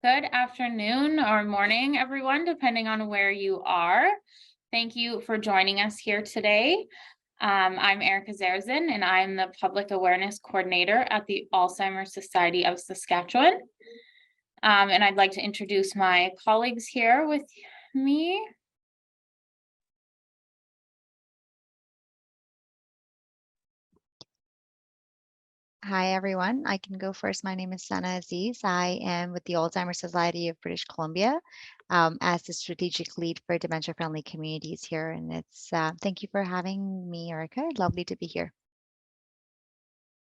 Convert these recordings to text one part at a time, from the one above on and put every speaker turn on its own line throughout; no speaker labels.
Good afternoon or morning, everyone, depending on where you are. Thank you for joining us here today. I'm Erica Zarazun, and I'm the Public Awareness Coordinator at the Alzheimer Society of Saskatchewan. And I'd like to introduce my colleagues here with me.
Hi, everyone. I can go first. My name is Sana Aziz. I am with the Alzheimer Society of British Columbia as the strategic lead for dementia-friendly communities here. And thank you for having me, Erica. Lovely to be here.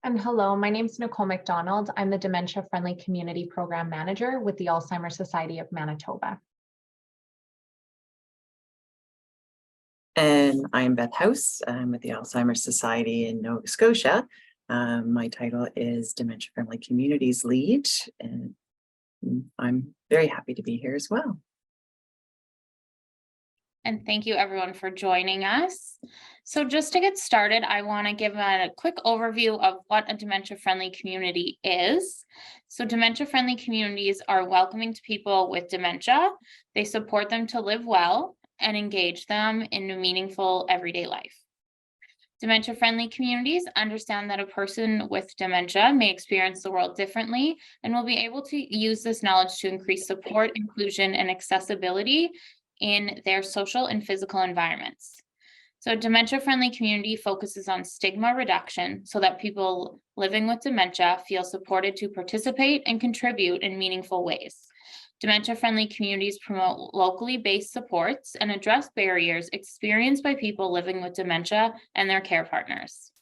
And hello, my name is Nicole McDonald. I'm the Dementia Friendly Community Program Manager with the Alzheimer Society of Manitoba.
And I'm Beth House. I'm with the Alzheimer Society in Nova Scotia. My title is Dementia Friendly Communities Lead, and I'm very happy to be here as well.
And thank you everyone for joining us. So just to get started, I want to give a quick overview of what a dementia-friendly community is. So dementia-friendly communities are welcoming to people with dementia. They support them to live well and engage them in a meaningful everyday life. Dementia-friendly communities understand that a person with dementia may experience the world differently and will be able to use this knowledge to increase support, inclusion, and accessibility in their social and physical environments. So dementia-friendly community focuses on stigma reduction so that people living with dementia feel supported to participate and contribute in meaningful ways. Dementia-friendly communities promote locally based supports and address barriers experienced by people living with dementia and their care partners.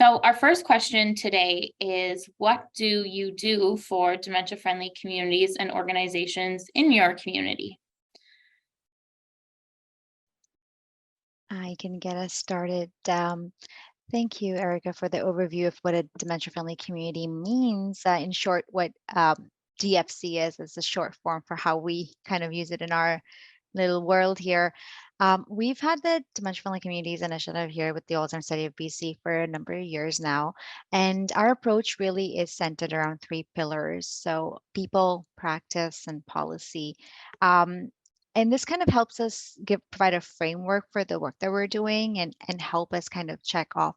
So our first question today is, what do you do for dementia-friendly communities and organizations in your community?
I can get us started. Thank you, Erica, for the overview of what a dementia-friendly community means. In short, what DFC is a short form for how we kind of use it in our little world here. We've had the Dementia Friendly Communities Initiative here with the Alzheimer Society of BC for a number of years now. And our approach really is centered around three pillars. So people, practice, and policy. And this kind of helps us provide a framework for the work that we're doing and help us kind of check off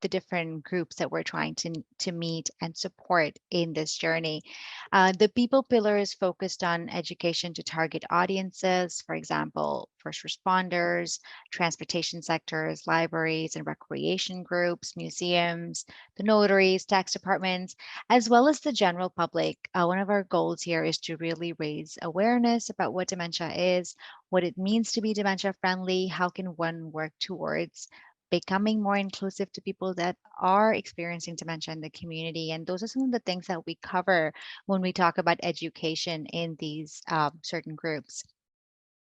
the different groups that we're trying to meet and support in this journey. The people pillar is focused on education to target audiences, for example, first responders, transportation sectors, libraries and recreation groups, museums, the notaries, tax departments, as well as the general public. One of our goals here is to really raise awareness about what dementia is, what it means to be dementia friendly, how can one work towards becoming more inclusive to people that are experiencing dementia in the community. And those are some of the things that we cover when we talk about education in these certain groups.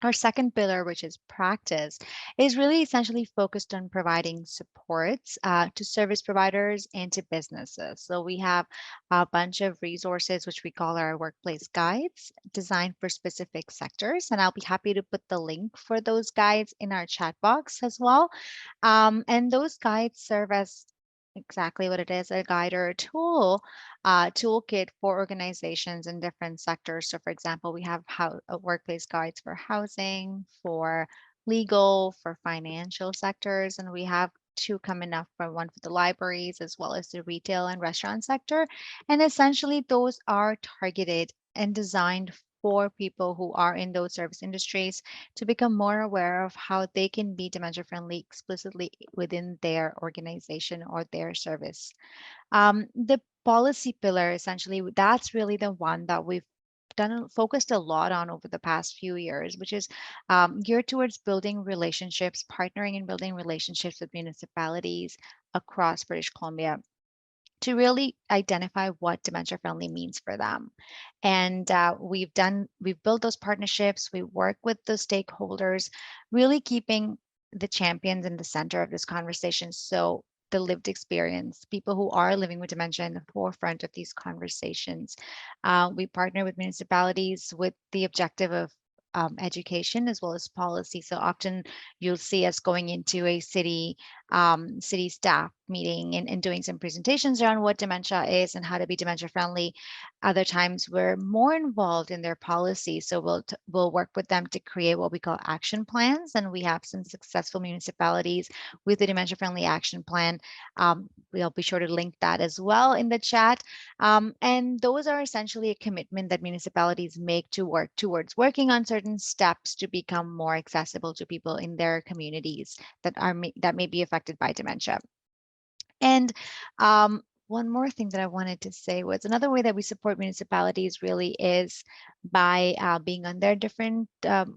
Our second pillar, which is practice, is really essentially focused on providing supports to service providers and to businesses. So we have a bunch of resources, which we call our workplace guides, designed for specific sectors. And I'll be happy to put the link for those guides in our chat box as well. And those guides serve as exactly what it is, a guide or a toolkit for organizations in different sectors. So for example, we have workplace guides for housing, for legal, for financial sectors, and we have two coming up, for one for the libraries as well as the retail and restaurant sector. And essentially those are targeted and designed for people who are in those service industries to become more aware of how they can be dementia friendly explicitly within their organization or their service. The policy pillar, essentially, that's really the one that we've focused a lot on over the past few years, which is geared towards building relationships, partnering and building relationships with municipalities across British Columbia to really identify what dementia friendly means for them. And we've built those partnerships. We work with the stakeholders, really keeping the champions in the center of this conversation. So the lived experience, people who are living with dementia in the forefront of these conversations. We partner with municipalities with the objective of education as well as policy. So often you'll see us going into a city city staff meeting and doing some presentations around what dementia is and how to be dementia friendly. Other times we're more involved in their policy. So we'll work with them to create what we call action plans. And we have some successful municipalities with the dementia friendly action plan. We'll be sure to link that as well in the chat. And those are essentially a commitment that municipalities make to work towards working on certain steps to become more accessible to people in their communities that may be affected by dementia. And one more thing that I wanted to say was another way that we support municipalities really is by being on their different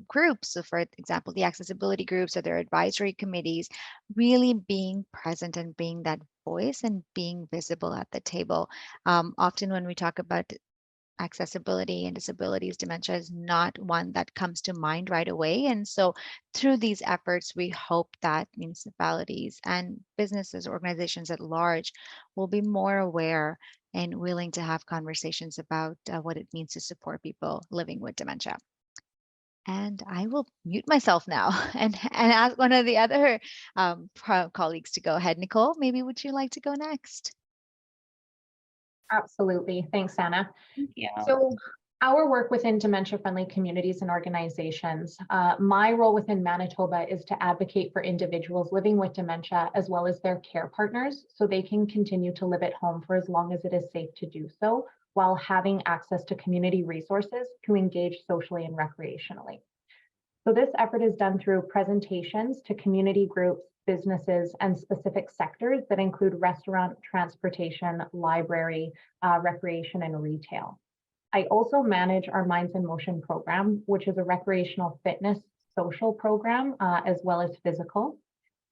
groups. So for example, the accessibility groups or their advisory committees, really being present and being that voice and being visible at the table. Often when we talk about accessibility and disabilities, dementia is not one that comes to mind right away. And so through these efforts, we hope that municipalities and businesses, organizations at large will be more aware and willing to have conversations about what it means to support people living with dementia. And I will mute myself now and ask one of the other colleagues to go ahead. Nicole, maybe would you like to go next?
Absolutely. Thanks, Sana.
Thank you.
So our work within dementia-friendly communities and organizations, my role within Manitoba is to advocate for individuals living with dementia as well as their care partners so they can continue to live at home for as long as it is safe to do so while having access to community resources to engage socially and recreationally. So this effort is done through presentations to community groups, businesses, and specific sectors that include restaurant, transportation, library, recreation, and retail. I also manage our Minds in Motion program, which is a recreational fitness social program, as well as physical,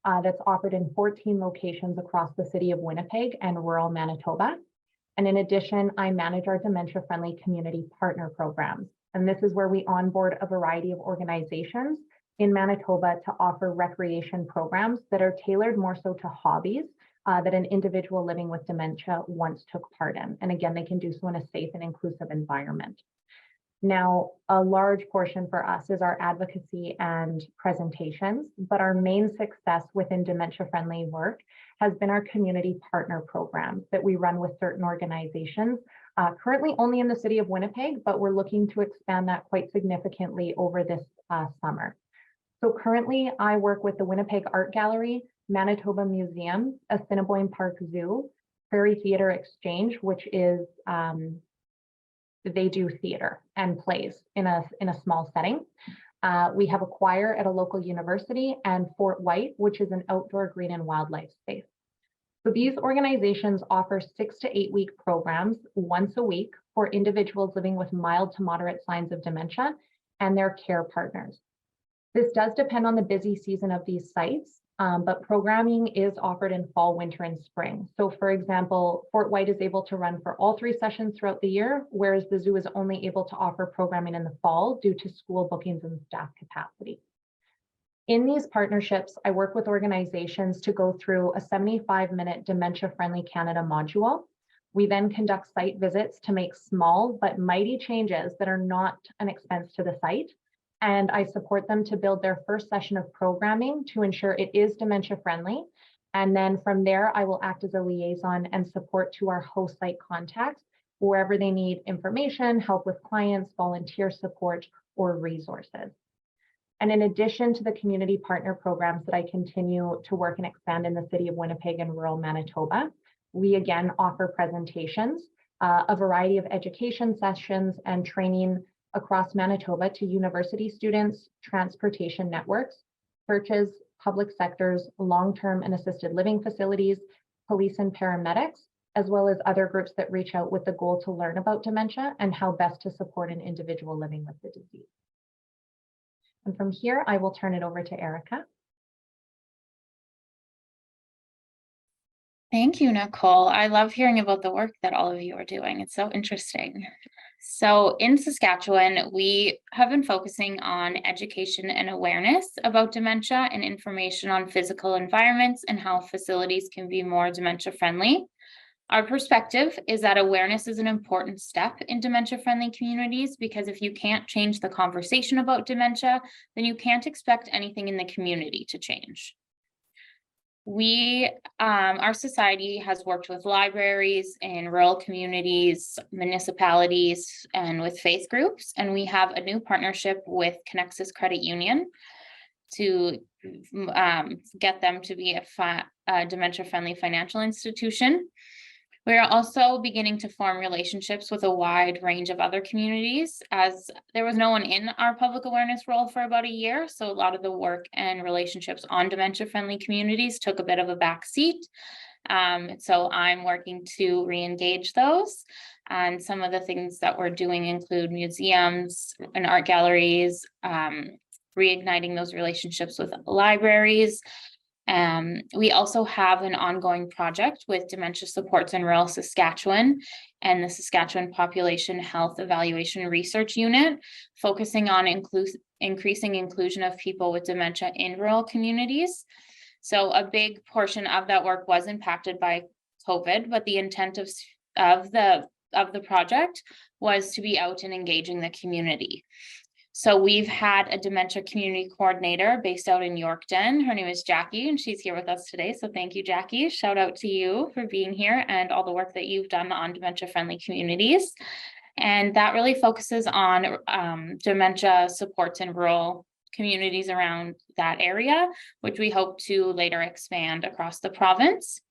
that's offered in 14 locations across the city of Winnipeg and rural Manitoba. And in addition, I manage our dementia-friendly community partner programs. And this is where we onboard a variety of organizations in Manitoba to offer recreation programs that are tailored more so to hobbies that an individual living with dementia once took part in. And again, they can do so in a safe and inclusive environment. Now, a large portion for us is our advocacy and presentations, but our main success within dementia-friendly work has been our community partner programs that we run with certain organizations, currently only in the city of Winnipeg, but we're looking to expand that quite significantly over this summer. So currently I work with the Winnipeg Art Gallery, Manitoba Museum, Assiniboine Park Zoo, Prairie Theatre Exchange, which is they do theater and plays in a small setting. We have a choir at a local university and Fort White, which is an outdoor green and wildlife space. So these organizations offer 6 to 8 week programs once a week for individuals living with mild to moderate signs of dementia and their care partners. This does depend on the busy season of these sites, but programming is offered in fall, winter, and spring. So for example, Fort White is able to run for all 3 sessions throughout the year, whereas the zoo is only able to offer programming in the fall due to school bookings and staff capacity. In these partnerships, I work with organizations to go through a 75-minute Dementia-Friendly Canada module. We then conduct site visits to make small but mighty changes that are not an expense to the site. And I support them to build their first session of programming to ensure it is dementia-friendly. And then from there, I will act as a liaison and support to our host site contacts wherever they need information, help with clients, volunteer support, or resources. And in addition to the community partner programs that I continue to work and expand in the city of Winnipeg and rural Manitoba, we again offer presentations, a variety of education sessions and training across Manitoba to university students, transportation networks, churches, public sectors, long-term and assisted living facilities, police and paramedics, as well as other groups that reach out with the goal to learn about dementia and how best to support an individual living with the disease. And from here, I will turn it over to Erica.
Thank you, Nicole. I love hearing about the work that all of you are doing. It's so interesting. So in Saskatchewan, we have been focusing on education and awareness about dementia and information on physical environments and how facilities can be more dementia friendly. Our perspective is that awareness is an important step in dementia-friendly communities because if you can't change the conversation about dementia, then you can't expect anything in the community to change. Our society has worked with libraries in rural communities, municipalities, and with faith groups. And we have a new partnership with Connexus Credit Union to get them to be a dementia-friendly financial institution. We are also beginning to form relationships with a wide range of other communities, as there was no one in our public awareness role for about a year. So a lot of the work and relationships on dementia-friendly communities took a bit of a backseat. So I'm working to re-engage those. And some of the things that we're doing include museums and art galleries, reigniting those relationships with libraries. We also have an ongoing project with Dementia Supports in Rural Saskatchewan and the Saskatchewan Population Health Evaluation Research Unit, focusing on increasing inclusion of people with dementia in rural communities. So a big portion of that work was impacted by COVID, but the intent of the project was to be out and engaging the community. So we've had a dementia community coordinator based out in Yorkton. Her name is Jackie, and she's here with us today. So thank you, Jackie. Shout out to you for being here and all the work that you've done on dementia-friendly communities. And that really focuses on dementia supports in rural communities around that area, which we hope to later expand across the province.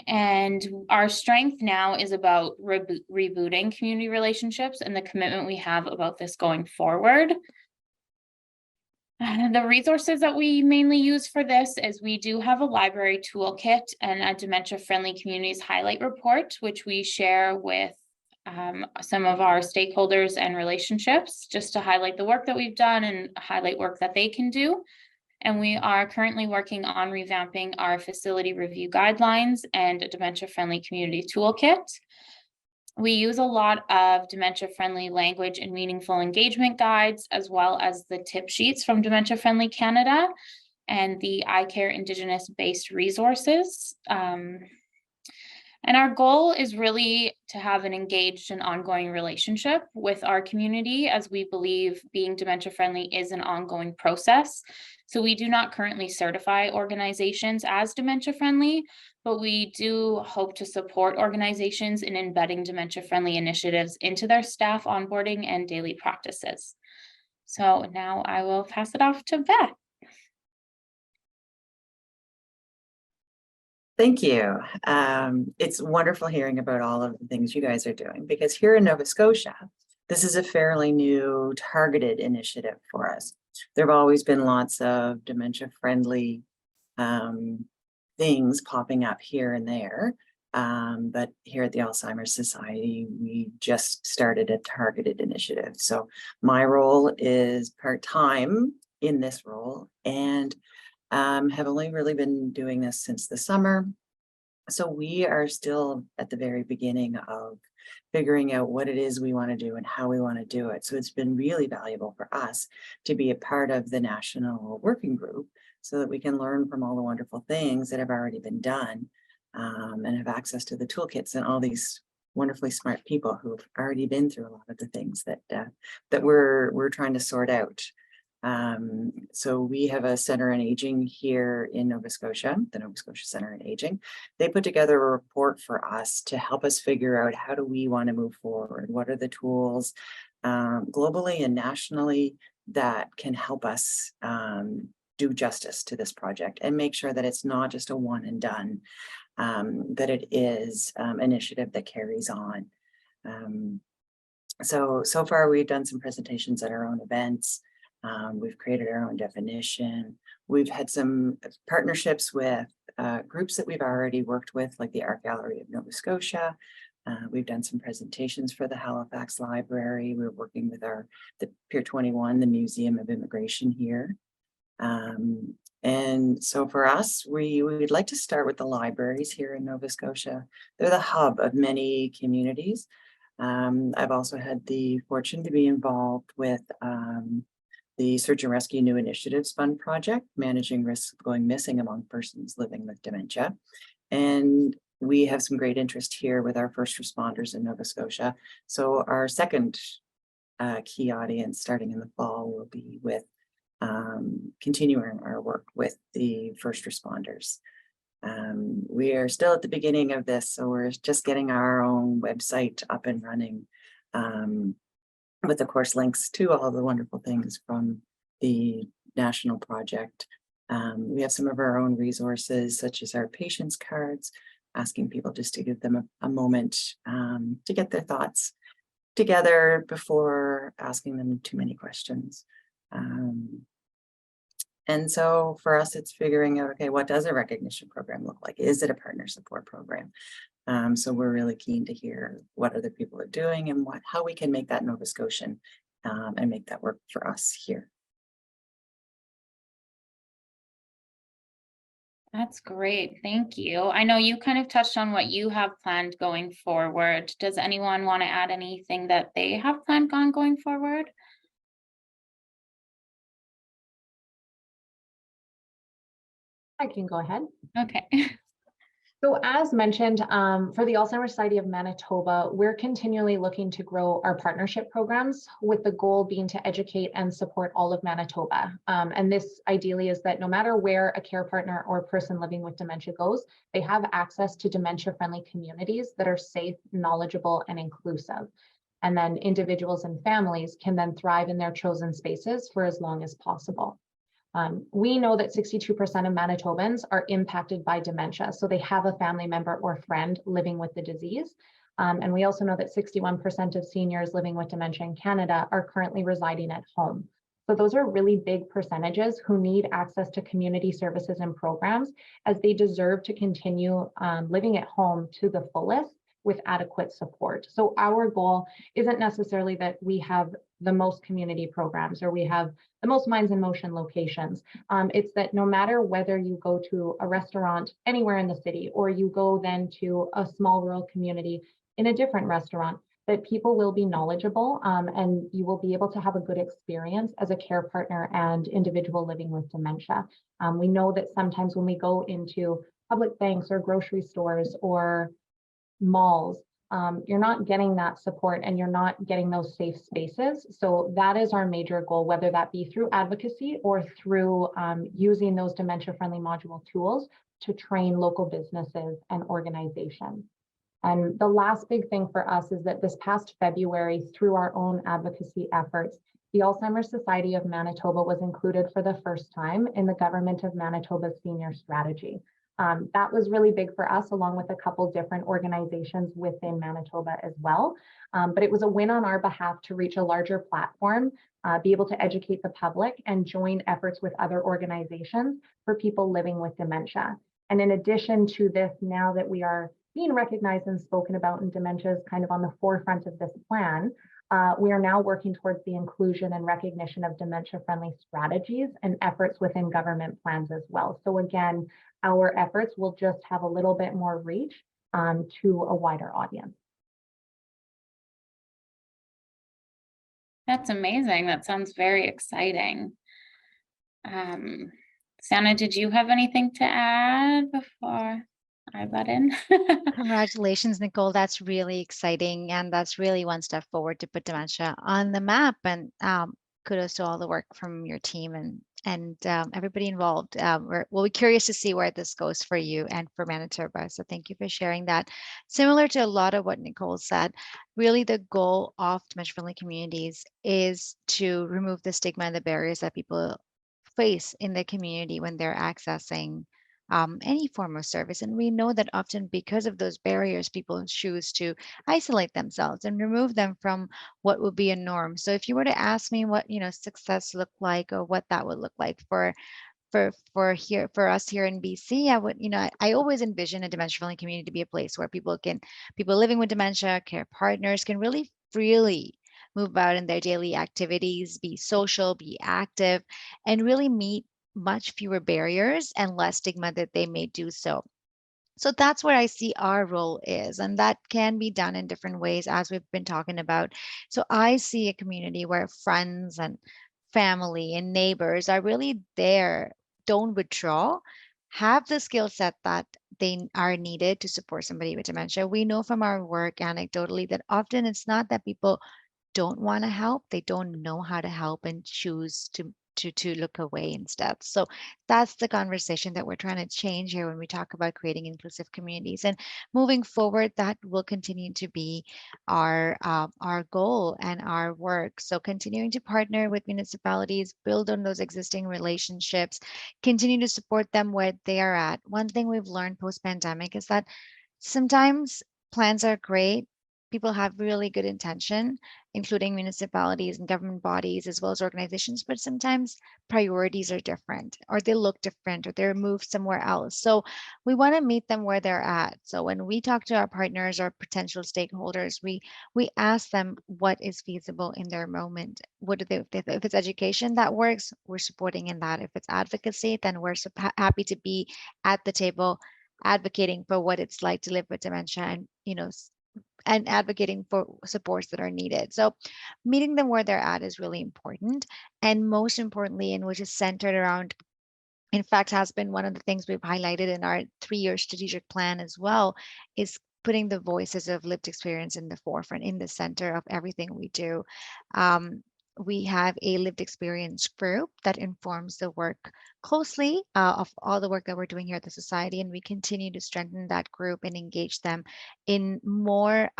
And our strength now is about rebooting community relationships and the commitment we have about this going forward. The resources that we mainly use for this is we do have a library toolkit and a dementia-friendly communities highlight report, which we share with some of our stakeholders and relationships, just to highlight the work that we've done and highlight work that they can do. And we are currently working on revamping our facility review guidelines and a dementia-friendly community toolkit. We use a lot of dementia-friendly language and meaningful engagement guides, as well as the tip sheets from Dementia Friendly Canada and the iCare Indigenous-based resources. And our goal is really to have an engaged and ongoing relationship with our community, as we believe being dementia-friendly is an ongoing process. So we do not currently certify organizations as dementia-friendly, but we do hope to support organizations in embedding dementia-friendly initiatives into their staff onboarding and daily practices. So now I will pass it off to Beth.
Thank you. It's wonderful hearing about all of the things you guys are doing, because here in Nova Scotia, this is a fairly new targeted initiative for us. There have always been lots of dementia-friendly things popping up here and there. But here at the Alzheimer Society, we just started a targeted initiative. So my role is part-time in this role, and have only really been doing this since the summer. So we are still at the very beginning of figuring out what it is we want to do and how we want to do it. So it's been really valuable for us to be a part of the national working group so that we can learn from all the wonderful things that have already been done, and have access to the toolkits and all these wonderfully smart people who've already been through a lot of the things that that we're trying to sort out. So we have a center on aging here in Nova Scotia, the Nova Scotia Center on Aging. They put together a report for us to help us figure out how do we want to move forward? What are the tools globally and nationally that can help us do justice to this project and make sure that it's not just a one and done, that it is an initiative that carries on. So far we've done some presentations at our own events. We've created our own definition. We've had some partnerships with groups that we've already worked with, like the Art Gallery of Nova Scotia. We've done some presentations for the Halifax Library. We're working with the Pier 21, the Museum of Immigration here. And so for us, we'd like to start with the libraries here in Nova Scotia. They're the hub of many communities. I've also had the fortune to be involved with the Search and Rescue New Initiatives Fund project, managing risks of going missing among persons living with dementia. And we have some great interest here with our first responders in Nova Scotia. So our second key audience starting in the fall will be with continuing our work with the first responders. We are still at the beginning of this, so we're just getting our own website up and running, with of course links to all the wonderful things from the national project. We have some of our own resources, such as our patients cards, asking people just to give them a moment to get their thoughts together before asking them too many questions. And so for us, it's figuring out, okay, what does a recognition program look like? Is it a partner support program? So we're really keen to hear what other people are doing and how we can make that Nova Scotian and make that work for us here.
That's great. Thank you. I know you kind of touched on what you have planned going forward. Does anyone want to add anything that they have planned on going forward?
I can go ahead.
Okay.
So as mentioned, for the Alzheimer Society of Manitoba, we're continually looking to grow our partnership programs with the goal being to educate and support all of Manitoba. And this ideally is that no matter where a care partner or person living with dementia goes, they have access to dementia-friendly communities that are safe, knowledgeable, and inclusive. And then individuals and families can then thrive in their chosen spaces for as long as possible. We know that 62% of Manitobans are impacted by dementia, so they have a family member or friend living with the disease. And we also know that 61% of seniors living with dementia in Canada are currently residing at home. So those are really big percentages who need access to community services and programs, as they deserve to continue living at home to the fullest with adequate support. So our goal isn't necessarily that we have the most community programs or we have the most Minds in Motion locations. It's that no matter whether you go to a restaurant anywhere in the city or you go then to a small rural community in a different restaurant, that people will be knowledgeable and you will be able to have a good experience as a care partner and individual living with dementia. We know that sometimes when we go into public banks or grocery stores or malls, you're not getting that support and you're not getting those safe spaces. So that is our major goal, whether that be through advocacy or through using those dementia-friendly module tools to train local businesses and organizations. And the last big thing for us is that this past February, through our own advocacy efforts, the Alzheimer Society of Manitoba was included for the first time in the Government of Manitoba's Senior Strategy. That was really big for us, along with a couple different organizations within Manitoba as well. But it was a win on our behalf to reach a larger platform, be able to educate the public and join efforts with other organizations for people living with dementia. And in addition to this, now that we are being recognized and spoken about, and dementia is kind of on the forefront of this plan, we are now working towards the inclusion and recognition of dementia-friendly strategies and efforts within government plans as well. So again, our efforts will just have a little bit more reach to a wider audience.
That's amazing. That sounds very exciting. Sana, did you have anything to add before I butt in?
Congratulations, Nicole. That's really exciting. And that's really one step forward to put dementia on the map. And kudos to all the work from your team and everybody involved. We'll be curious to see where this goes for you and for Manitoba. So thank you for sharing that. Similar to a lot of what Nicole said, really the goal of dementia-friendly communities is to remove the stigma and the barriers that people face in the community when they're accessing any form of service. And we know that often because of those barriers, people choose to isolate themselves and remove them from what would be a norm. So if you were to ask me what, success looked like or what that would look like for us here in BC, I would, I always envision a dementia-friendly community to be a place where people living with dementia, care partners can really freely move about in their daily activities, be social, be active, and really meet much fewer barriers and less stigma that they may do so. So that's where I see our role is, and that can be done in different ways as we've been talking about. So I see a community where friends and family and neighbors are really there, don't withdraw, have the skill set that they are needed to support somebody with dementia. We know from our work anecdotally that often it's not that people don't want to help, they don't know how to help and choose to to look away instead. So that's the conversation that we're trying to change here when we talk about creating inclusive communities. And moving forward, that will continue to be our goal and our work. So continuing to partner with municipalities, build on those existing relationships, continue to support them where they are at. One thing we've learned post-pandemic is that sometimes plans are great. People have really good intention, including municipalities and government bodies, as well as organizations, but sometimes priorities are different, or they look different, or they're moved somewhere else. So we want to meet them where they're at. So when we talk to our partners or potential stakeholders, we ask them what is feasible in their moment. What do they, if it's education that works, we're supporting in that. If it's advocacy, then we're happy to be at the table advocating for what it's like to live with dementia, and and advocating for supports that are needed. So meeting them where they're at is really important. And most importantly, and which is centered around, in fact, has been one of the things we've highlighted in our 3-year strategic plan as well, is putting the voices of lived experience in the forefront, in the center of everything we do. We have a lived experience group that informs the work closely of all the work that we're doing here at the Society, and we continue to strengthen that group and engage them in more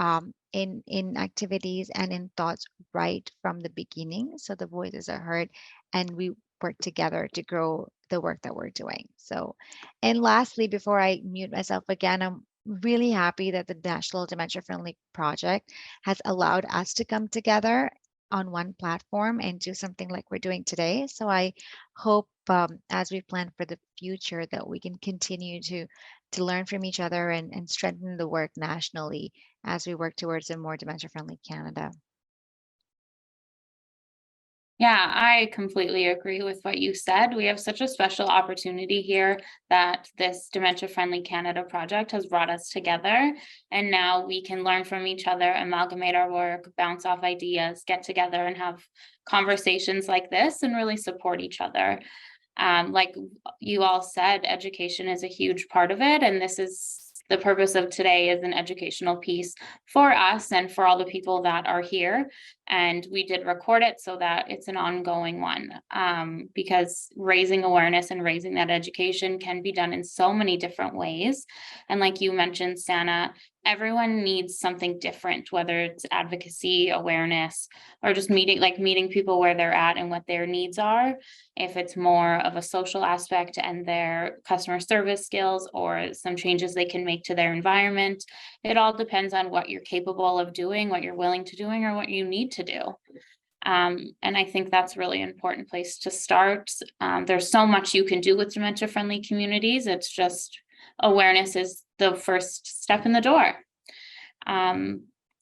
in activities and in thoughts right from the beginning, so the voices are heard and we work together to grow the work that we're doing. So, and lastly, before I mute myself again, I'm really happy that the National Dementia Friendly Project has allowed us to come together on one platform and do something like we're doing today. So I hope as we plan for the future that we can continue to learn from each other and strengthen the work nationally as we work towards a more dementia friendly Canada.
Yeah, I completely agree with what you said. We have such a special opportunity here that this Dementia Friendly Canada project has brought us together. And now we can learn from each other, amalgamate our work, bounce off ideas, get together and have conversations like this and really support each other. Like you all said, education is a huge part of it. And this is the purpose of today, is an educational piece for us and for all the people that are here. And we did record it so that it's an ongoing one, because raising awareness and raising that education can be done in so many different ways. And like you mentioned, Sana, everyone needs something different, whether it's advocacy, awareness, or just meeting people where they're at and what their needs are. If it's more of a social aspect and their customer service skills, or some changes they can make to their environment, it all depends on what you're capable of doing, what you're willing to doing, or what you need to do. And I think that's a really important place to start. There's so much you can do with dementia friendly communities. It's just awareness is the first step in the door,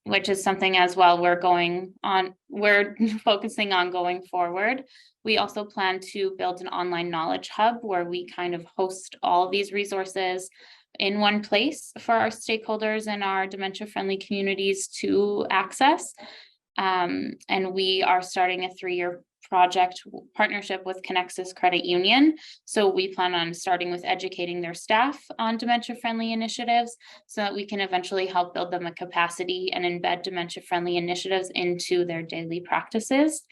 which is something as well we're focusing on going forward. We also plan to build an online knowledge hub where we kind of host all of these resources in one place for our stakeholders and our dementia friendly communities to access. And we are starting a 3-year project partnership with Connexus Credit Union. So we plan on starting with educating their staff on dementia friendly initiatives so that we can eventually help build them a capacity and embed dementia friendly initiatives into their daily practices.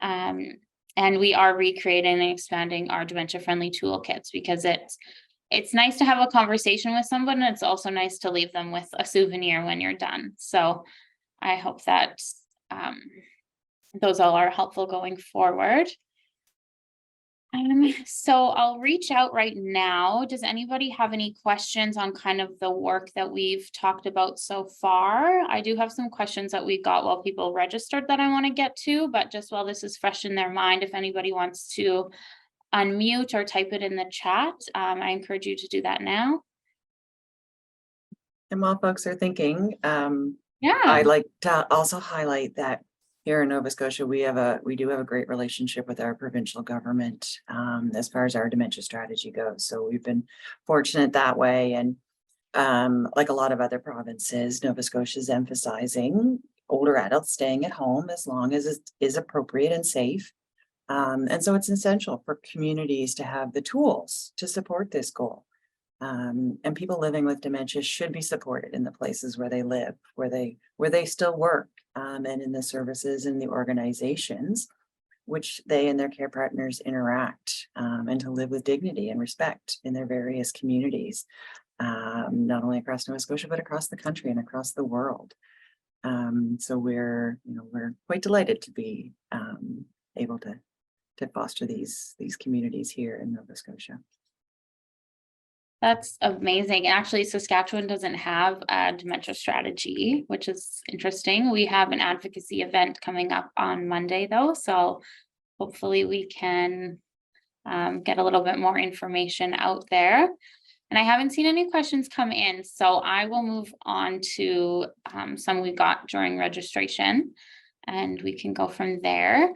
And we are recreating and expanding our dementia friendly toolkits, because it's nice to have a conversation with someone, and it's also nice to leave them with a souvenir when you're done. So I hope that those all are helpful going forward. So I'll reach out right now. Does anybody have any questions on kind of the work that we've talked about so far? I do have some questions that we got while people registered that I want to get to, but just while this is fresh in their mind, if anybody wants to unmute or type it in the chat, I encourage you to do that now.
And while folks are thinking,
Yeah,
I'd like to also highlight that here in Nova Scotia, we do have a great relationship with our provincial government as far as our dementia strategy goes. So we've been fortunate that way. And like a lot of other provinces, Nova Scotia is emphasizing older adults staying at home as long as it is appropriate and safe. And so it's essential for communities to have the tools to support this goal. And people living with dementia should be supported in the places where they live, where they still work, and in the services and the organizations which they and their care partners interact, and to live with dignity and respect in their various communities, not only across Nova Scotia, but across the country and across the world. So we're quite delighted to be able to foster these communities here in Nova Scotia.
That's amazing. Actually, Saskatchewan doesn't have a dementia strategy, which is interesting. We have an advocacy event coming up on Monday, though, so hopefully we can get a little bit more information out there. And I haven't seen any questions come in, so I will move on to some we got during registration, and we can go from there.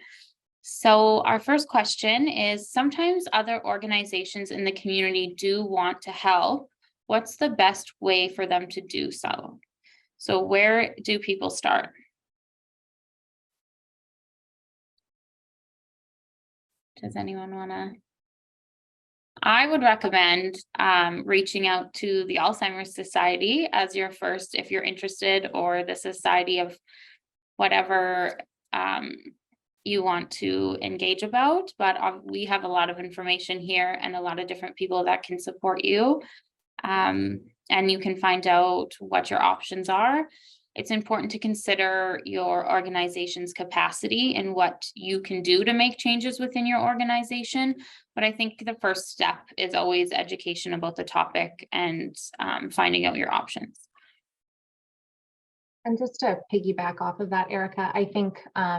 So our first question is, sometimes other organizations in the community do want to help. What's the best way for them to do so? So where do people start? Does anyone want to? I would recommend reaching out to the Alzheimer Society as your first, if you're interested, or the Society of whatever you want to engage about, but we have a lot of information here and a lot of different people that can support you, and you can find out what your options are. It's important to consider your organization's capacity and what you can do to make changes within your organization. But I think the first step is always education about the topic and finding out your options.
And just to piggyback off of that, Erica, I think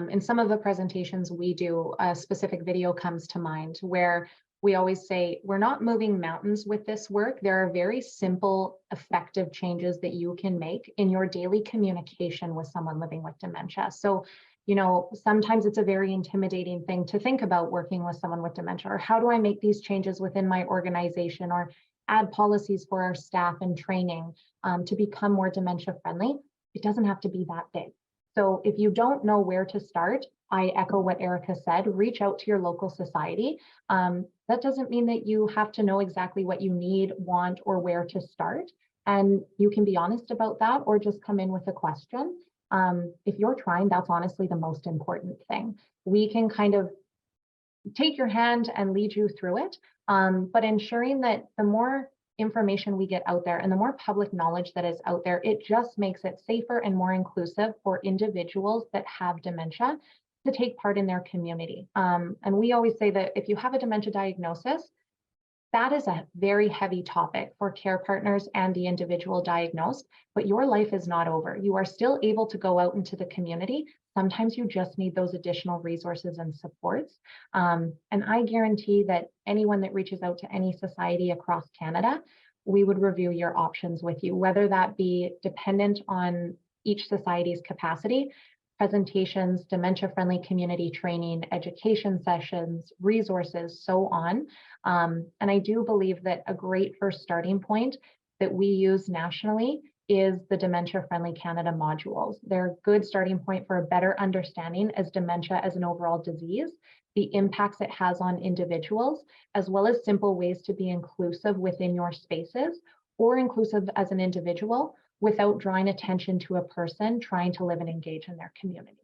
in some of the presentations we do, a specific video comes to mind where we always say, we're not moving mountains with this work. There are very simple, effective changes that you can make in your daily communication with someone living with dementia. So, you know, sometimes it's a very intimidating thing to think about working with someone with dementia, or how do I make these changes within my organization, or add policies for our staff and training to become more dementia friendly. It doesn't have to be that big. So if you don't know where to start, I echo what Erica said, reach out to your local society. That doesn't mean that you have to know exactly what you need, want, or where to start. And you can be honest about that, or just come in with a question. If you're trying, that's honestly the most important thing. We can kind of take your hand and lead you through it, but ensuring that the more information we get out there and the more public knowledge that is out there, it just makes it safer and more inclusive for individuals that have dementia to take part in their community. And we always say that if you have a dementia diagnosis, that is a very heavy topic for care partners and the individual diagnosed, but your life is not over. You are still able to go out into the community. Sometimes you just need those additional resources and supports. And I guarantee that anyone that reaches out to any society across Canada, we would review your options with you, whether that be dependent on each society's capacity, presentations, dementia-friendly community training, education sessions, resources, so on. And I do believe that a great first starting point that we use nationally is the Dementia Friendly Canada modules. They're a good starting point for a better understanding as dementia as an overall disease, the impacts it has on individuals, as well as simple ways to be inclusive within your spaces or inclusive as an individual without drawing attention to a person trying to live and engage in their community.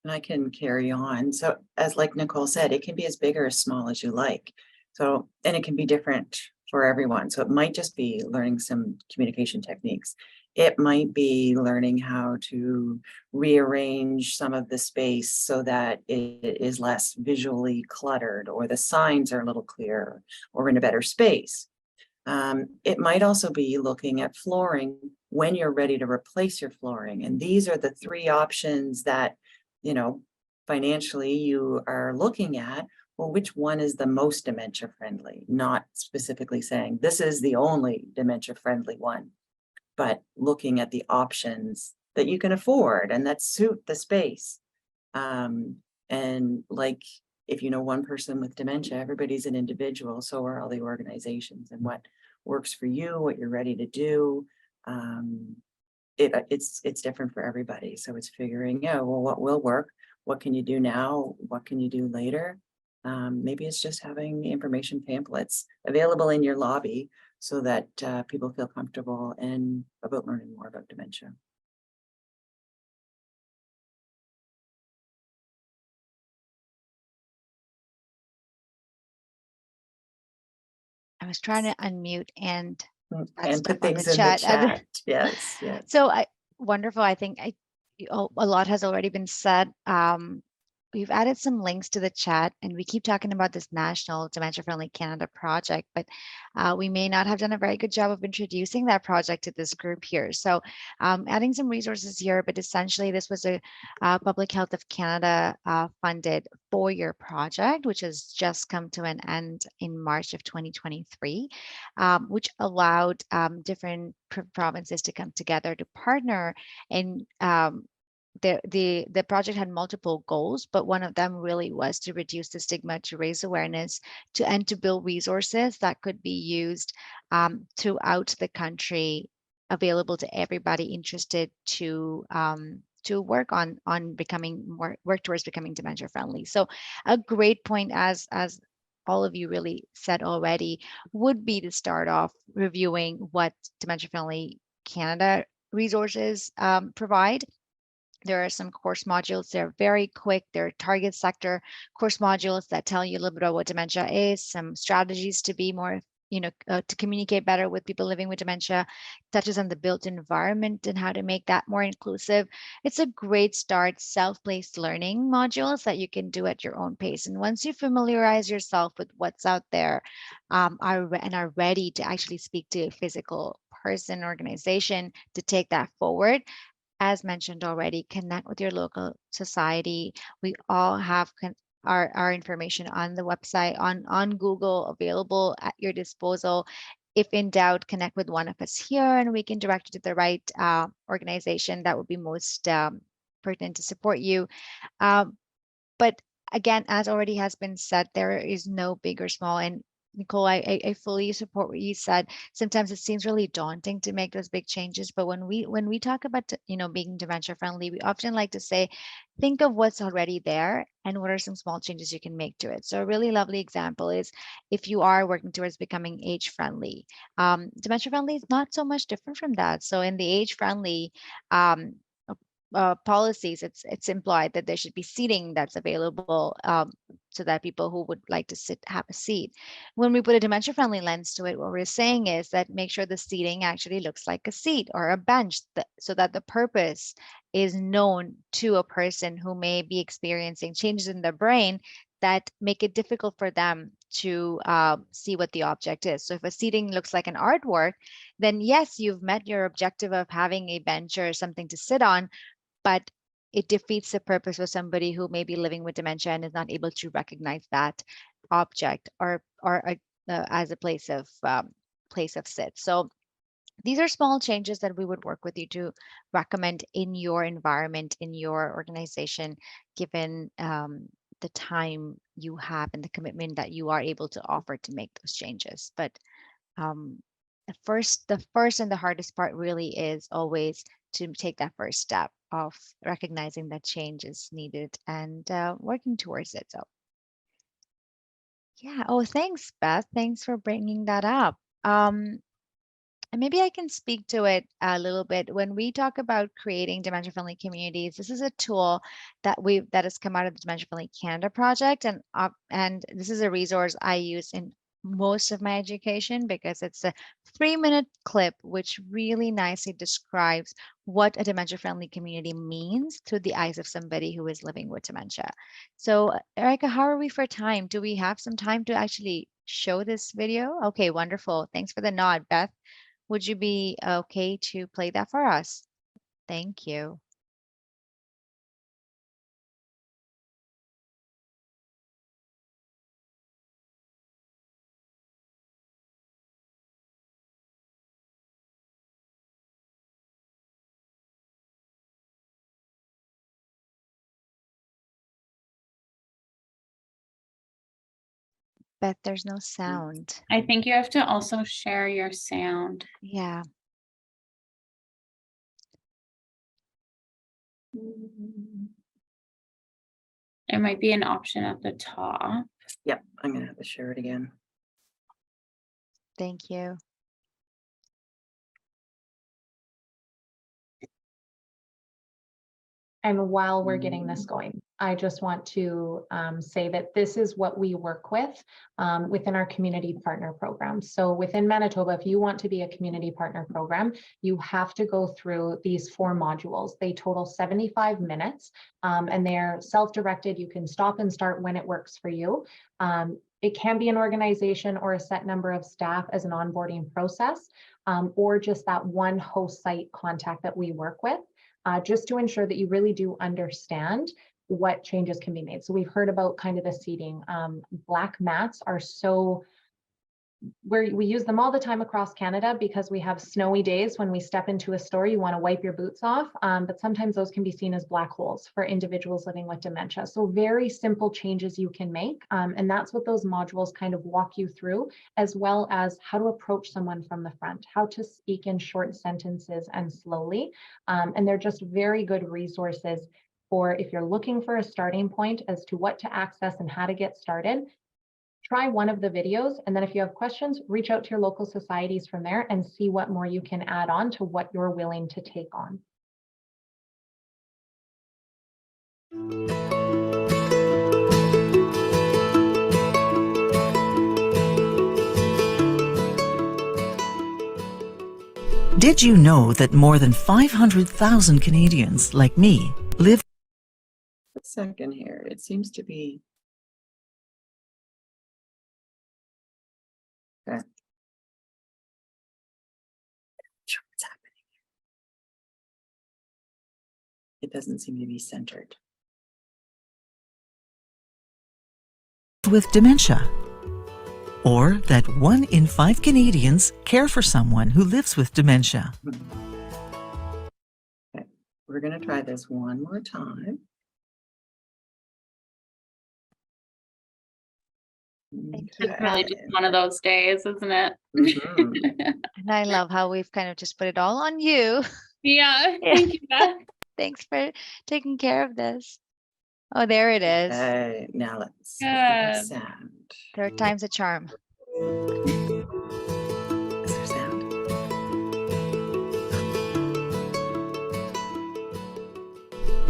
And I can carry on. So as like Nicole said, it can be as big or as small as you like. So, and it can be different for everyone. So it might just be learning some communication techniques. It might be learning how to rearrange some of the space so that it is less visually cluttered, or the signs are a little clearer, or in a better space. It might also be looking at flooring when you're ready to replace your flooring. And these are the three options that, you know, financially you are looking at. Well, which one is the most dementia friendly? Not specifically saying this is the only dementia friendly one, but looking at the options that you can afford and that suit the space. And like, if you know one person with dementia, everybody's an individual, so are all the organizations, and what works for you, what you're ready to do. It's different for everybody. So it's figuring out, well, what will work? What can you do now? What can you do later? Maybe it's just having information pamphlets available in your lobby so that people feel comfortable and about learning more about dementia.
I was trying to unmute and that
And
stuff
put
on the
things in the
chat.
chat. Yes, yes.
So wonderful. I think a lot has already been said. We've added some links to the chat, and we keep talking about this National Dementia Friendly Canada project, but we may not have done a very good job of introducing that project to this group here. So adding some resources here, but essentially this was a Public Health of Canada funded 4-year project, which has just come to an end in March of 2023, which allowed different provinces to come together to partner and the project had multiple goals, but one of them really was to reduce the stigma, to raise awareness, and to build resources that could be used throughout the country, available to everybody interested to work work towards becoming dementia friendly. So a great point, as all of you really said already, would be to start off reviewing what Dementia Friendly Canada resources provide. There are some course modules. They're very quick. They're target sector course modules that tell you a little bit about what dementia is, some strategies to be more, to communicate better with people living with dementia, touches on the built environment and how to make that more inclusive. It's a great start, self-paced learning modules that you can do at your own pace. And once you familiarize yourself with what's out there, are ready to actually speak to a physical person, organization to take that forward, as mentioned already, connect with your local society. We all have our information on the website, on Google, available at your disposal. If in doubt, connect with one of us here and we can direct you to the right organization that would be most pertinent to support you. But again, as already has been said, there is no big or small. And Nicole, I fully support what you said. Sometimes it seems really daunting to make those big changes, but when we talk about being dementia friendly, we often like to say, think of what's already there and what are some small changes you can make to it. So a really lovely example is if you are working towards becoming age friendly. Dementia friendly is not so much different from that. So in the age friendly policies, it's implied that there should be seating that's available so that people who would like to sit have a seat. When we put a dementia friendly lens to it, what we're saying is that make sure the seating actually looks like a seat or a bench, so that the purpose is known to a person who may be experiencing changes in their brain that make it difficult for them to see what the object is. So if a seating looks like an artwork, then yes, you've met your objective of having a bench or something to sit on, but it defeats the purpose for somebody who may be living with dementia and is not able to recognize that object or as a place of sit. So these are small changes that we would work with you to recommend in your environment, in your organization, given the time you have and the commitment that you are able to offer to make those changes. But the first and the hardest part really is always to take that first step of recognizing that change is needed and working towards it. So yeah. Oh, thanks, Beth. Thanks for bringing that up. And maybe I can speak to it a little bit. When we talk about creating dementia-friendly communities, this is a tool that has come out of the Dementia Friendly Canada project, and this is a resource I use in most of my education because it's a 3-minute clip which really nicely describes what a dementia-friendly community means through the eyes of somebody who is living with dementia. So, Erica, how are we for time? Do we have some time to actually show this video? Okay, wonderful. Thanks for the nod, Beth. Would you be okay to play that for us? Thank you. Beth, there's no sound.
I think you have to also share your sound.
Yeah.
It might be an option at the top.
Yep, I'm gonna have to share it again.
Thank you.
And while we're getting this going, I just want to say that this is what we work with within our community partner program. So within Manitoba, if you want to be a community partner program, you have to go through these 4 modules. They total 75 minutes and they're self-directed. You can stop and start when it works for you. It can be an organization or a set number of staff as an onboarding process, or just that one host site contact that we work with. Just to ensure that you really do understand what changes can be made. So we've heard about kind of the seating. Black mats are so, we use them all the time across Canada because we have snowy days. When we step into a store, you want to wipe your boots off, but sometimes those can be seen as black holes for individuals living with dementia. So very simple changes you can make. And that's what those modules kind of walk you through, as well as how to approach someone from the front, how to speak in short sentences and slowly. And they're just very good resources for if you're looking for a starting point as to what to access and how to get started. Try one of the videos, and then if you have questions, reach out to your local societies from there and see what more you can add on to what you're willing to take on.
Did you know that more than 500,000 Canadians, like me, live?
A second here. It seems to be. Okay. Sure what's happening. It doesn't seem to be centered.
With dementia, or that 1 in 5 Canadians care for someone who lives with dementia.
Okay, we're going to try this one more time.
It's really just one of those days, isn't it?
Mhm.
And I love how we've kind of just put it all on you.
Yeah, thank you, Beth.
Thanks for taking care of this. Oh, there it is.
Okay, now let's get that
Good.
sound.
3rd time's a charm.
Is there sound?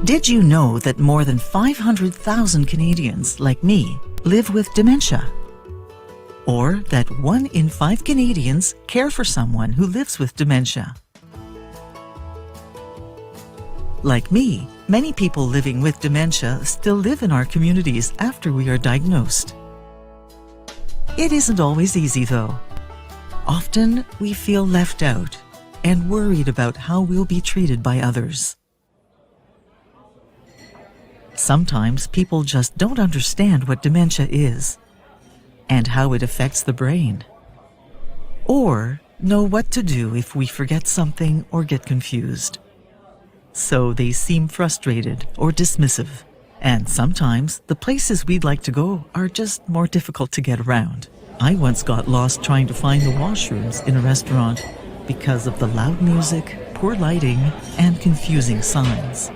Did you know that more than 500,000 Canadians, like me, live with dementia? Or that 1 in 5 Canadians care for someone who lives with dementia? Like me, many people living with dementia still live in our communities after we are diagnosed. It isn't always easy, though. Often, we feel left out and worried about how we'll be treated by others. Sometimes people just don't understand what dementia is and how it affects the brain, or know what to do if we forget something or get confused. So they seem frustrated or dismissive, and sometimes the places we'd like to go are just more difficult to get around. I once got lost trying to find the washrooms in a restaurant because of the loud music, poor lighting, and confusing signs.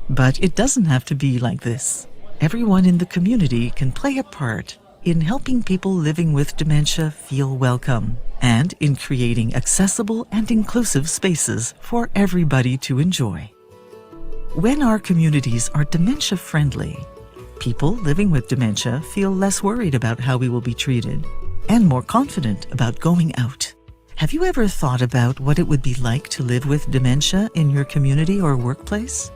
But it doesn't have to be like this. Everyone in the community can play a part in helping people living with dementia feel welcome and in creating accessible and inclusive spaces for everybody to enjoy. When our communities are dementia-friendly, people living with dementia feel less worried about how we will be treated and more confident about going out. Have you ever thought about what it would be like to live with dementia in your community or workplace?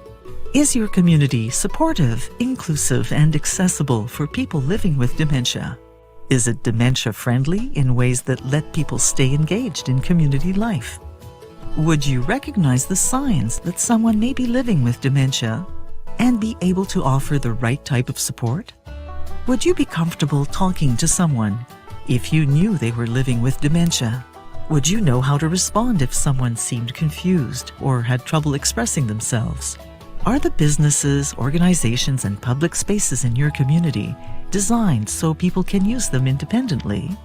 Is your community supportive, inclusive, and accessible for people living with dementia? Is it dementia-friendly in ways that let people stay engaged in community life? Would you recognize the signs that someone may be living with dementia and be able to offer the right type of support? Would you be comfortable talking to someone if you knew they were living with dementia? Would you know how to respond if someone seemed confused or had trouble expressing themselves? Are the businesses, organizations, and public spaces in your community designed so people can use them independently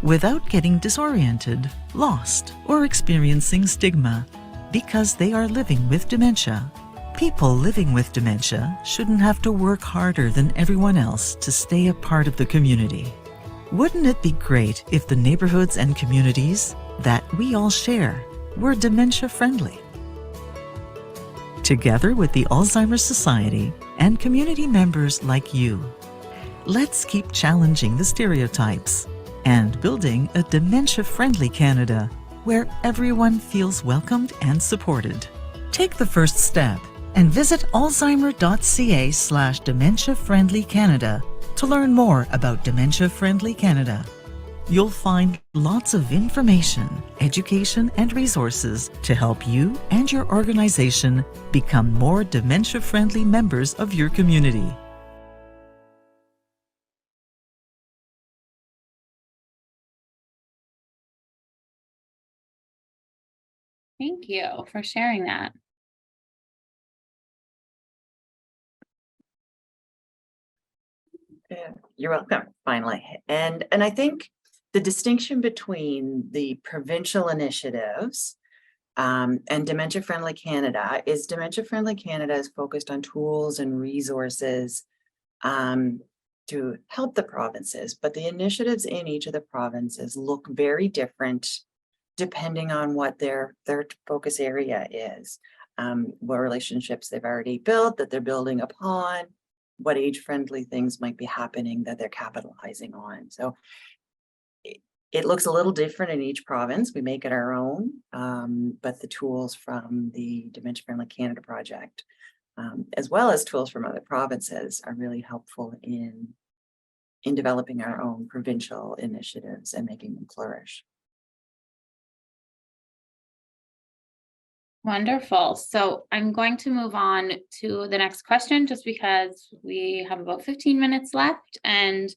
without getting disoriented, lost, or experiencing stigma because they are living with dementia? People living with dementia shouldn't have to work harder than everyone else to stay a part of the community. Wouldn't it be great if the neighborhoods and communities that we all share were dementia-friendly? together with the Alzheimer Society and community members like you. Let's keep challenging the stereotypes and building a dementia-friendly Canada where everyone feels welcomed and supported. Take the first step and visit alzheimer.ca/Dementia-Friendly Canada to learn more about Dementia Friendly Canada. You'll find lots of information, education, and resources to help you and your organization become more dementia-friendly members of your community.
Thank you for sharing that.
Yeah, you're welcome, finally. And I think the distinction between the provincial initiatives and Dementia Friendly Canada is Dementia Friendly Canada is focused on tools and resources to help the provinces, but the initiatives in each of the provinces look very different depending on what their focus area is, what relationships they've already built, that they're building upon, what age-friendly things might be happening that they're capitalizing on. So it looks a little different in each province. We make it our own, but the tools from the Dementia Friendly Canada project, as well as tools from other provinces, are really helpful in developing our own provincial initiatives and making them flourish.
Wonderful. So I'm going to move on to the next question just because we have about 15 minutes left. And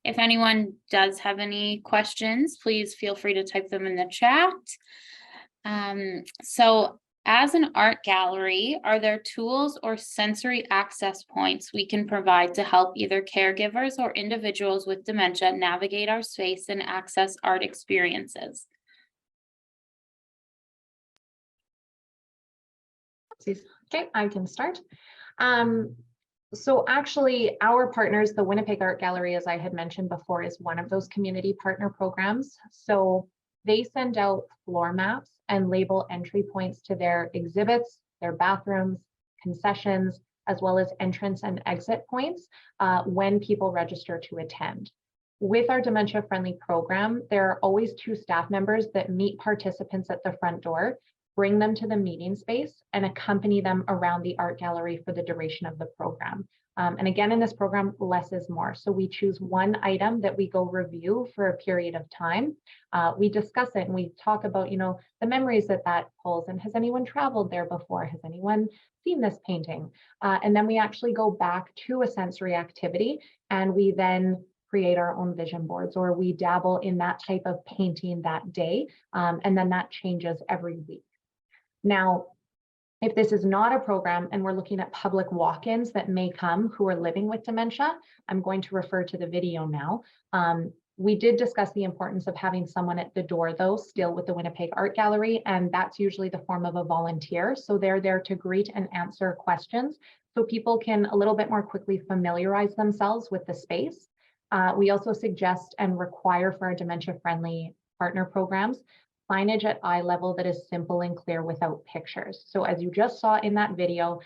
if anyone does have any questions, please feel free to type them in the chat. So as an art gallery, are there tools or sensory access points we can provide to help either caregivers or individuals with dementia navigate our space and access art experiences?
Okay, I can start. So actually our partners, the Winnipeg Art Gallery, as I had mentioned before, is one of those community partner programs. So they send out floor maps and label entry points to their exhibits, their bathrooms, concessions, as well as entrance and exit points when people register to attend. With our dementia friendly program, there are always 2 staff members that meet participants at the front door, bring them to the meeting space, and accompany them around the art gallery for the duration of the program. And again, in this program, less is more. So we choose one item that we go review for a period of time. We discuss it and we talk about, the memories that pulls, and has anyone traveled there before? Has anyone seen this painting? And then we actually go back to a sensory activity, and we then create our own vision boards, or we dabble in that type of painting that day. And then that changes every week. Now, if this is not a program and we're looking at public walk-ins that may come who are living with dementia, I'm going to refer to the video now. We did discuss the importance of having someone at the door, though, still with the Winnipeg Art Gallery, and that's usually the form of a volunteer. So they're there to greet and answer questions so people can a little bit more quickly familiarize themselves with the space. We also suggest and require for our dementia-friendly partner programs signage at eye level that is simple and clear without pictures. So as you just saw in that video,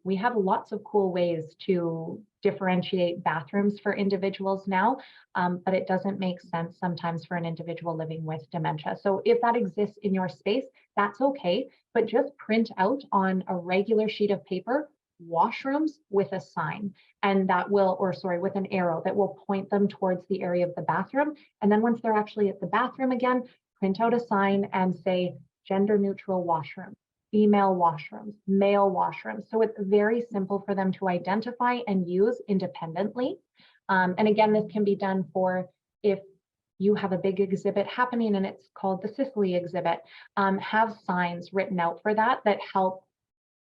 we have lots of cool ways to differentiate bathrooms for individuals now, but it doesn't make sense sometimes for an individual living with dementia. So if that exists in your space, that's okay, but just print out on a regular sheet of paper washrooms with a sign, and that will, with an arrow that will point them towards the area of the bathroom. And then once they're actually at the bathroom again, print out a sign and say gender neutral washroom, female washrooms, male washrooms. So it's very simple for them to identify and use independently. And again, this can be done for if you have a big exhibit happening and it's called the Sicily exhibit, have signs written out for that help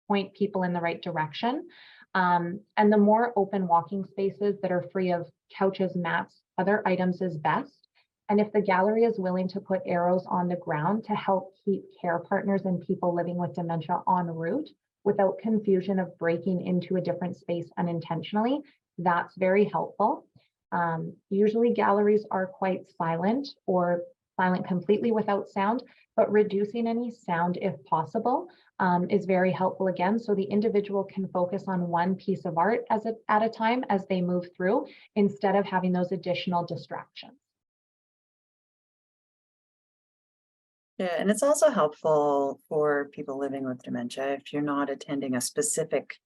point people in the right direction. And the more open walking spaces that are free of couches, mats, other items is best. And if the gallery is willing to put arrows on the ground to help keep care partners and people living with dementia en route without confusion of breaking into a different space unintentionally, that's very helpful. Usually galleries are quite silent or silent completely without sound, but reducing any sound if possible is very helpful again. So the individual can focus on one piece of art at a time as they move through, instead of having those additional distractions.
Yeah, and it's also helpful for people living with dementia if you're not attending a specific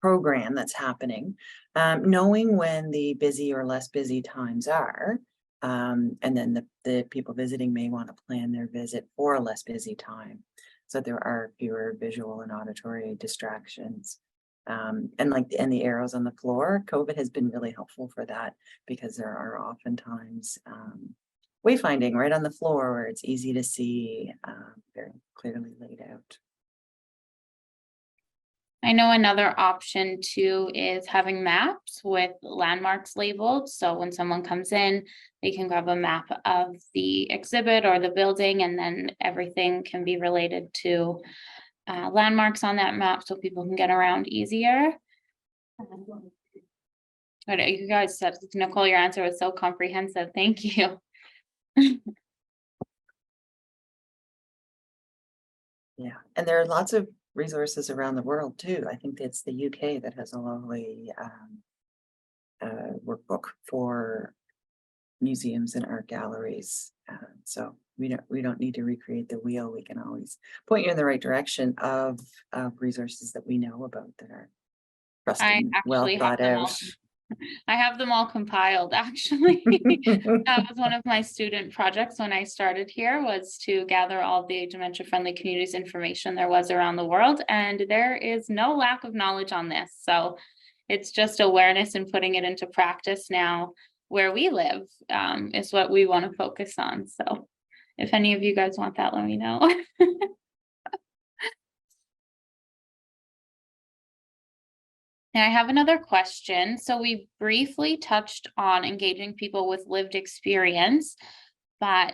program that's happening, knowing when the busy or less busy times are, and then the people visiting may want to plan their visit for a less busy time, so there are fewer visual and auditory distractions. And the arrows on the floor, COVID has been really helpful for that, because there are oftentimes wayfinding right on the floor where it's easy to see, very clearly laid out.
I know another option too is having maps with landmarks labeled. So when someone comes in, they can grab a map of the exhibit or the building, and then everything can be related to landmarks on that map so people can get around easier. But you guys said, Nicole, your answer was so comprehensive. Thank you.
Yeah, and there are lots of resources around the world too. I think it's the UK that has a lovely workbook for museums and art galleries. So we don't need to recreate the wheel. We can always point you in the right direction of resources that we know about that are trusted,
I
and well
actually have
thought
them all.
out.
I have them all compiled, actually. That was one of my student projects when I started here, was to gather all the dementia-friendly communities information there was around the world, and there is no lack of knowledge on this. So it's just awareness and putting it into practice now where we live, is what we want to focus on. So if any of you guys want that, let me know. And I have another question. So we briefly touched on engaging people with lived experience, but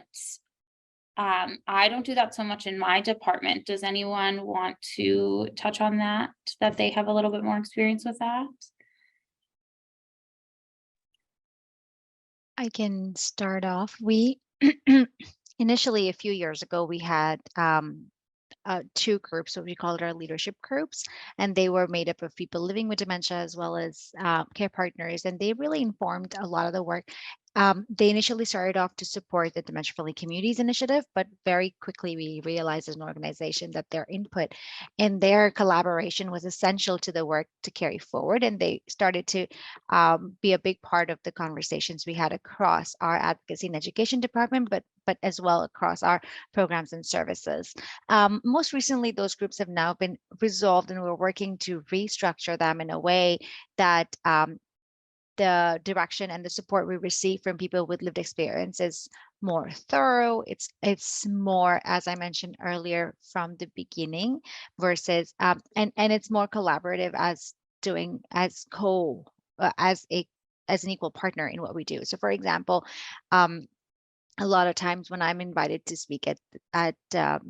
I don't do that so much in my department. Does anyone want to touch on that they have a little bit more experience with that?
I can start off. We initially, a few years ago, we had two groups, what we called our leadership groups, and they were made up of people living with dementia as well as care partners, and they really informed a lot of the work. They initially started off to support the Dementia Friendly Communities initiative, but very quickly we realized as an organization that their input and their collaboration was essential to the work to carry forward, and they started to be a big part of the conversations we had across our advocacy and education department, but as well across our programs and services. Most recently, those groups have now been resolved, and we're working to restructure them in a way that the direction and the support we receive from people with lived experience is more thorough. It's more, as I mentioned earlier, from the beginning, versus and it's more collaborative, as an equal partner in what we do. So, for example, a lot of times when I'm invited to speak at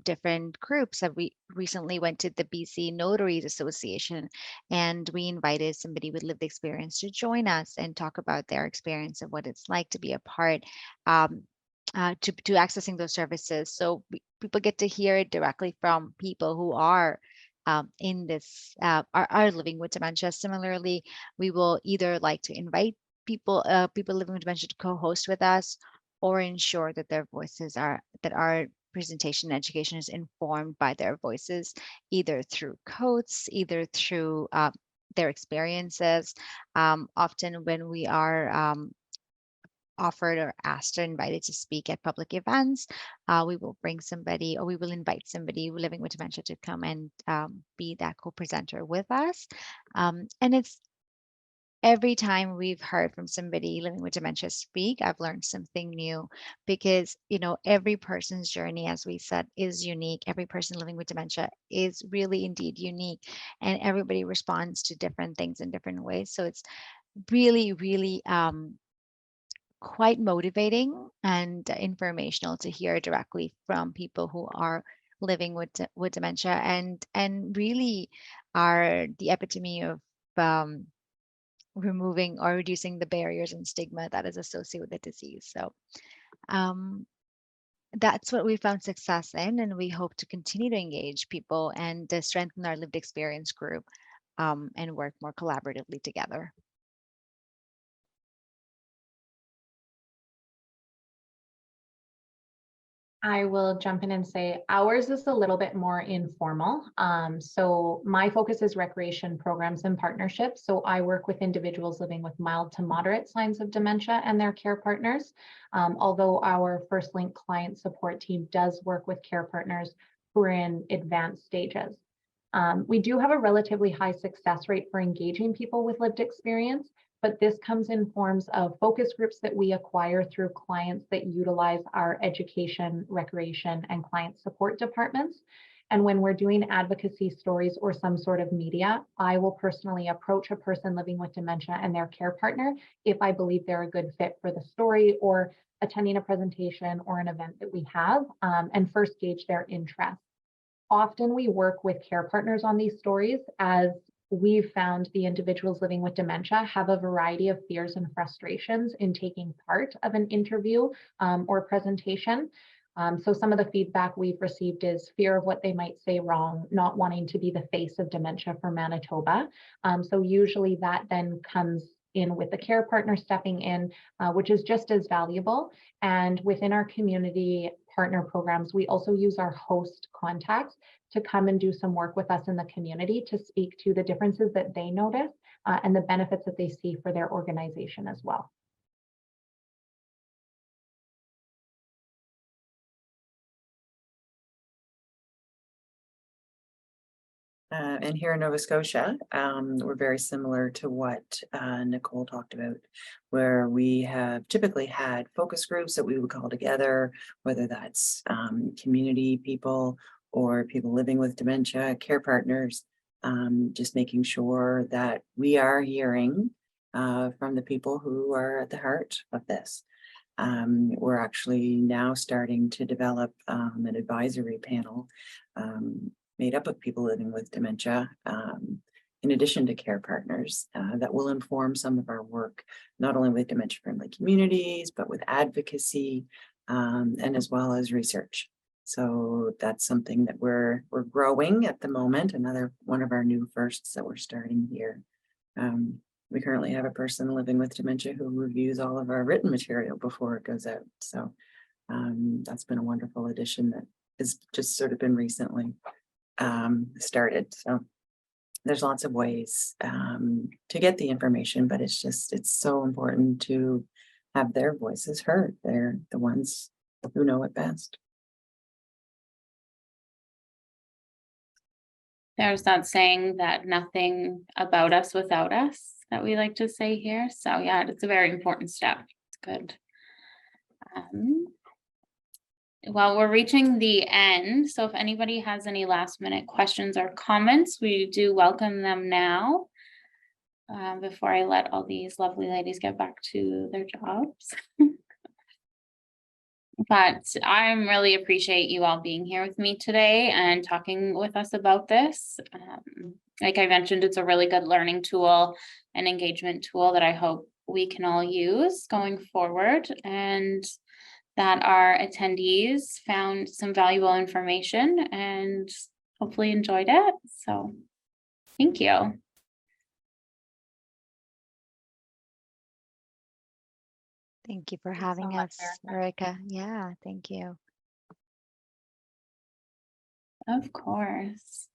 different groups, we recently went to the BC Notaries Association, and we invited somebody with lived experience to join us and talk about their experience of what it's like to be a part to accessing those services. So people get to hear it directly from people who are in this are living with dementia. Similarly, we will either like to invite people living with dementia to co-host with us, or ensure that their voices that our presentation and education is informed by their voices, either through quotes, either through their experiences. Often when we are offered or asked or invited to speak at public events, we will bring somebody, or we will invite somebody living with dementia to come and be that co-presenter with us. And it's every time we've heard from somebody living with dementia speak, I've learned something new, because, every person's journey, as we said, is unique. Every person living with dementia is really indeed unique, and everybody responds to different things in different ways. So it's really, really quite motivating and informational to hear directly from people who are living with dementia, and really are the epitome of removing or reducing the barriers and stigma that is associated with the disease. So That's what we found success in, and we hope to continue to engage people and to strengthen our lived experience group and work more collaboratively together.
I will jump in and say ours is a little bit more informal. So my focus is recreation programs and partnerships. So I work with individuals living with mild to moderate signs of dementia and their care partners. Although our First Link client support team does work with care partners who are in advanced stages. We do have a relatively high success rate for engaging people with lived experience, but this comes in forms of focus groups that we acquire through clients that utilize our education, recreation, and client support departments. And when we're doing advocacy stories or some sort of media, I will personally approach a person living with dementia and their care partner if I believe they're a good fit for the story or attending a presentation or an event that we have, and first gauge their interest. Often we work with care partners on these stories, as we've found the individuals living with dementia have a variety of fears and frustrations in taking part of an interview or presentation. So some of the feedback we've received is fear of what they might say wrong, not wanting to be the face of dementia for Manitoba. So usually that then comes in with the care partner stepping in, which is just as valuable. And within our community partner programs, we also use our host contacts to come and do some work with us in the community to speak to the differences that they notice and the benefits that they see for their organization as well.
And here in Nova Scotia, we're very similar to what Nicole talked about, where we have typically had focus groups that we would call together, whether that's community people or people living with dementia, care partners, just making sure that we are hearing from the people who are at the heart of this. We're actually now starting to develop an advisory panel made up of people living with dementia, in addition to care partners, that will inform some of our work, not only with dementia-friendly communities, but with advocacy, and as well as research. So that's something that we're growing at the moment, another one of our new firsts that we're starting here. We currently have a person living with dementia who reviews all of our written material before it goes out. So that's been a wonderful addition that has just sort of been recently started. So there's lots of ways to get the information, but it's so important to have their voices heard. They're the ones who know it best.
There's that saying that nothing about us without us that we like to say here. So yeah, it's a very important step. It's good. Well, we're reaching the end. So if anybody has any last minute questions or comments, we do welcome them now. Before I let all these lovely ladies get back to their jobs. But I really appreciate you all being here with me today and talking with us about this. Like I mentioned, it's a really good learning tool and engagement tool that I hope we can all use going forward, and that our attendees found some valuable information and hopefully enjoyed it. So thank you.
Thank you for
Thanks so
having
much,
us, Erica. Yeah, thank you.
Of course.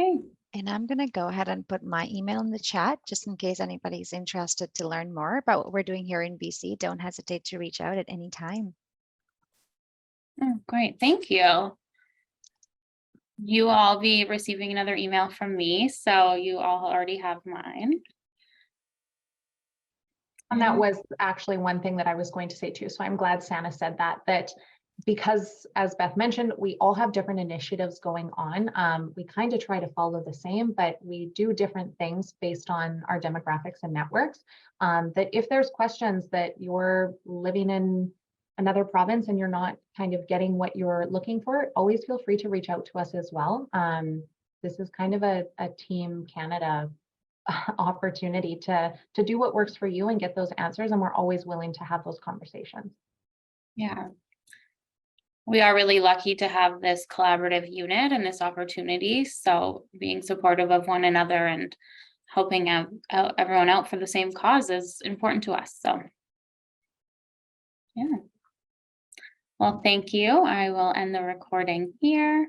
Okay.
And I'm going to go ahead and put my email in the chat just in case anybody's interested to learn more about what we're doing here in BC. Don't hesitate to reach out at any time.
Oh, great. Thank you. You will all be receiving another email from me, so you all already have mine.
And that was actually one thing that I was going to say too. So I'm glad Sana said that because, as Beth mentioned, we all have different initiatives going on. We kind of try to follow the same, but we do different things based on our demographics and networks. That if there's questions that you're living in another province and you're not kind of getting what you're looking for, always feel free to reach out to us as well. This is kind of a Team Canada opportunity to do what works for you and get those answers. And we're always willing to have those conversations.
Yeah. We are really lucky to have this collaborative unit and this opportunity. So being supportive of one another and helping out everyone out for the same cause is important to us. So, yeah. Well, thank you. I will end the recording here.